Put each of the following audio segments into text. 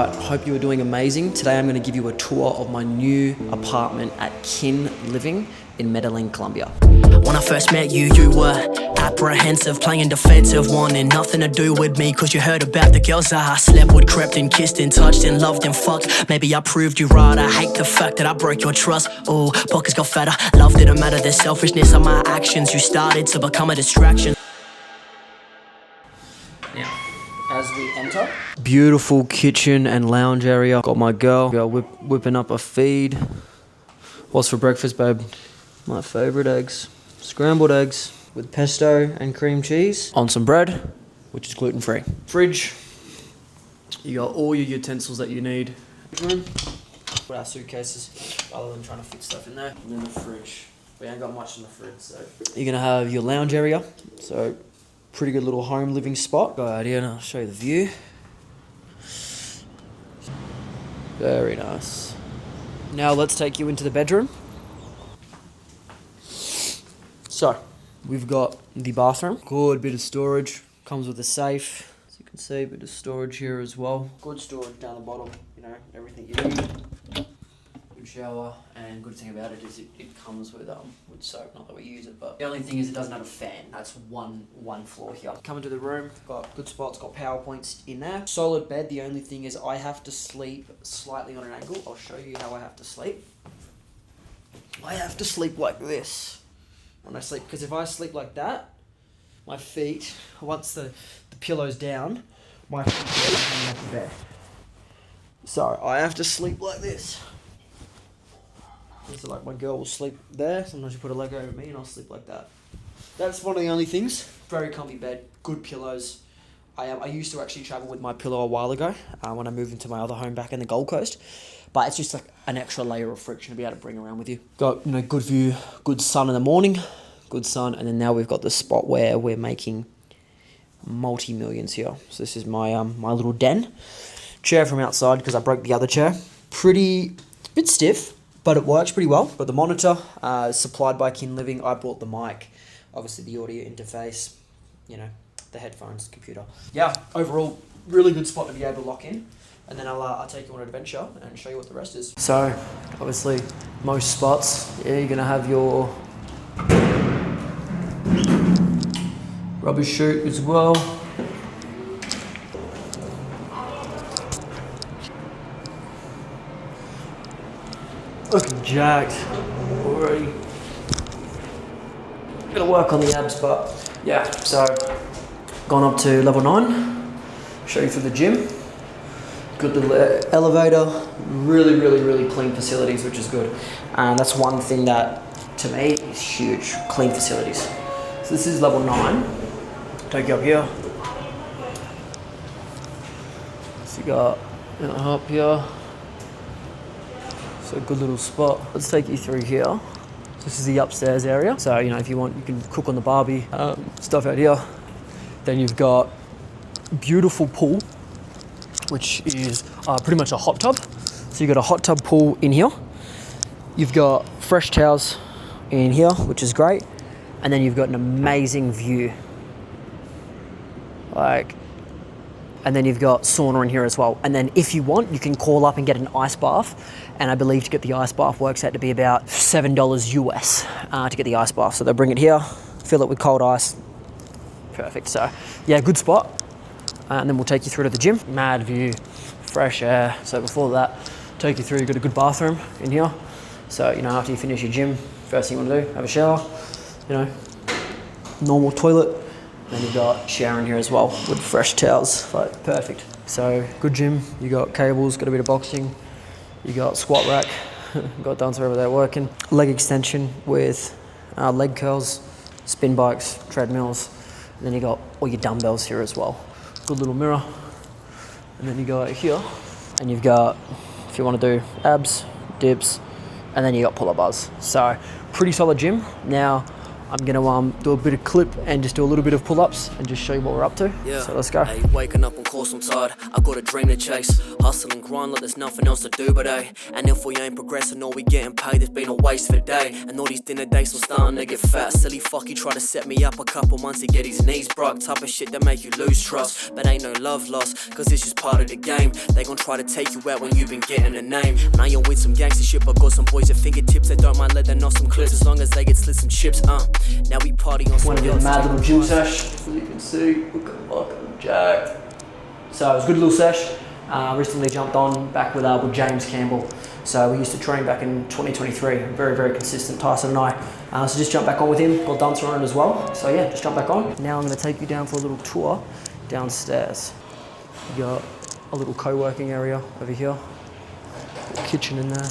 Alright, hope you are doing amazing. Today I'm going to give you a tour of my new apartment at Kiin Living in Medellín, Colombia. When I first met you, you were apprehensive, playing defensive, wanting nothing to do with me, cause you heard about the girls I slept with, crept and kissed and touched and loved and fucked. Maybe I proved you right, I hate the fact that I broke your trust. Oh, pockets got fatter, love didn't matter, the selfishness of my actions, you started to become a distraction. Now, as we enter, beautiful kitchen and lounge area. Got my girl whipping up a feed. What's for breakfast, babe? My favorite eggs. Scrambled eggs with pesto and cream cheese on some bread, which is gluten-free. Fridge. You got all your utensils that you need. Put our suitcases rather than trying to fit stuff in there. And then the fridge. We ain't got much in the fridge, so. You're gonna have your lounge area. So pretty good little home living spot. Go out here and I'll show you the view. Very nice. Now let's take you into the bedroom. So, we've got the bathroom. Good bit of storage. Comes with a safe. As you can see, a bit of storage here as well. Good storage down the bottom. You know, everything you need. Good shower. And good thing about it is it comes with soap. Not that we use it, but the only thing is it doesn't have a fan. That's one floor here. Come into the room. Got good spots. Got power points in there. Solid bed. The only thing is I have to sleep slightly on an angle. I'll show you how I have to sleep. I have to sleep like this when I sleep, because if I sleep like that, my feet, once the pillow's down, my feet are hanging off the bed. So I have to sleep like this. So like my girl will sleep there. Sometimes you put a leg over me and I'll sleep like that. That's one of the only things. Very comfy bed, good pillows. I used to actually travel with my pillow a while ago when I moved into my other home back in the Gold Coast. But it's just like an extra layer of friction to be able to bring around with you. Got, you know, good view, good sun in the morning, good sun. And then now we've got the spot where we're making multi-millions here. So this is my my little den. Chair from outside because I broke the other chair. It's a bit stiff, but it works pretty well. Got the monitor supplied by Kiin Living. I bought the mic, obviously the audio interface, you know, the headphones, computer. Yeah, overall, really good spot to be able to lock in. And then I'll take you on an adventure and show you what the rest is. So, obviously, most spots, yeah, you're gonna have your rubbish chute as well. Looking jacked already. Gonna work on the abs, but yeah, so gone up to level 9. Show you through the gym. Good little elevator, really clean facilities, which is good. And that's one thing that, to me, is huge, clean facilities. So this is level 9. Take you up here. So you got up here. So a good little spot. Let's take you through here. This is the upstairs area. So, you know, if you want, you can cook on the barbie, stuff out here. Then you've got beautiful pool, which is pretty much a hot tub. So you've got a hot tub pool in here. You've got fresh towels in here, which is great. And then you've got an amazing view. And then you've got sauna in here as well. And then if you want, you can call up and get an ice bath. And I believe to get the ice bath works out to be about $7 US to get the ice bath. So they'll bring it here, fill it with cold ice. Perfect. So yeah, good spot. And then we'll take you through to the gym. Mad view, fresh air. So before that, take you through, you've got a good bathroom in here. So, you know, after you finish your gym, first thing you want to do, have a shower, you know, normal toilet. Then you've got shower in here as well with fresh towels, like perfect. So good gym, you got cables, got a bit of boxing, you got squat rack, got dance over there working. Leg extension with leg curls, spin bikes, treadmills. And then you got all your dumbbells here as well. Good little mirror. And then you go out here and you've got, if you want to do abs, dips, and then you got pull-up bars. So pretty solid gym. Now, I'm gonna do a bit of clip and just do a little bit of pull-ups and just show you what we're up to. Yeah. So let's go. Hey, waking up on course, I'm tired. I got a dream to chase. Hustle and grind like there's nothing else to do but hey. And if we ain't progressing or we getting paid, it's been a waste of a day. And all these dinner dates are starting to get fat. Silly fuck, he tried to set me up a couple months to get his knees broke. Type of shit that make you lose trust. But ain't no love lost, cause it's just part of the game. They gon' try to take you out when you've been getting a name. And I ain't with some gangster shit, but got some boys at fingertips that don't mind letting off some clips as long as they get slid some chips. Now we party on some Want to do a mad little gym sesh. As you can see, look at fucking jacked. So it was a good little sesh. Recently jumped on back with James Campbell. So we used to train back in 2023. Very, very consistent, Tyson and I. So just jumped back on with him. Got Duncer on it as well. So yeah, just jump back on. Now I'm going to take you down for a little tour downstairs. You got a little co-working area over here. Kitchen in there.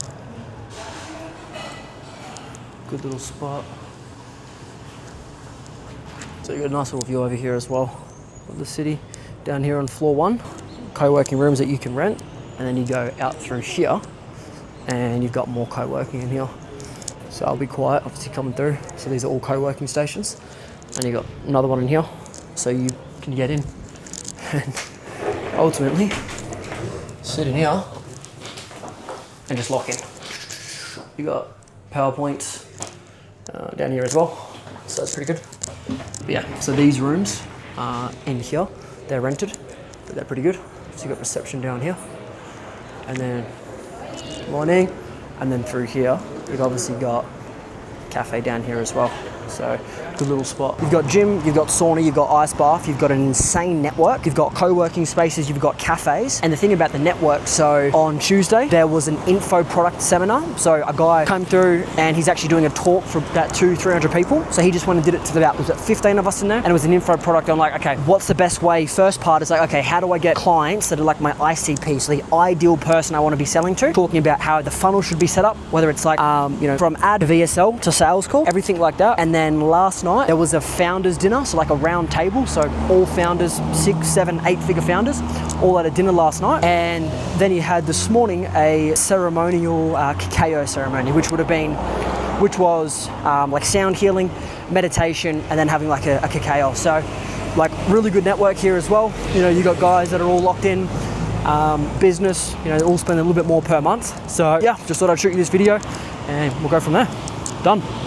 Good little spot. So you got a nice little view over here as well of the city. Down here on floor 1, co-working rooms that you can rent, and then you go out through here and you've got more co-working in here. So I'll be quiet, obviously coming through. So these are all co-working stations. And you got another one in here, so you can get in and ultimately sit in here and just lock in. You got PowerPoints down here as well, so that's pretty good. But yeah, so these rooms in here, they're rented, but they're pretty good. So you got reception down here, and then morning, and then through here, you've obviously got cafe down here as well. So good little spot. You've got gym, you've got sauna, you've got ice bath, you've got an insane network, you've got co-working spaces, you've got cafes. And the thing about the network, so on Tuesday, there was an info product seminar. So a guy came through and he's actually doing a talk for about 200-300 people. So he just went and did it to about, was it 15 of us in there? And it was an info product. I'm like, okay, what's the best way? First part is like, okay, how do I get clients that are like my ICP? So the ideal person I want to be selling to, talking about how the funnel should be set up, whether it's like, you know, from ad to VSL to sales call, everything like that. And then last night, there was a founders dinner, so like a round table, so all founders, 6, 7, 8-figure founders, all at a dinner last night. And then you had this morning a ceremonial cacao ceremony, which was like sound healing, meditation, and then having like a cacao. So like really good network here as well. You know, you got guys that are all locked in, business, you know, all spend a little bit more per month. So yeah, just thought I'd shoot you this video and we'll go from there. Done.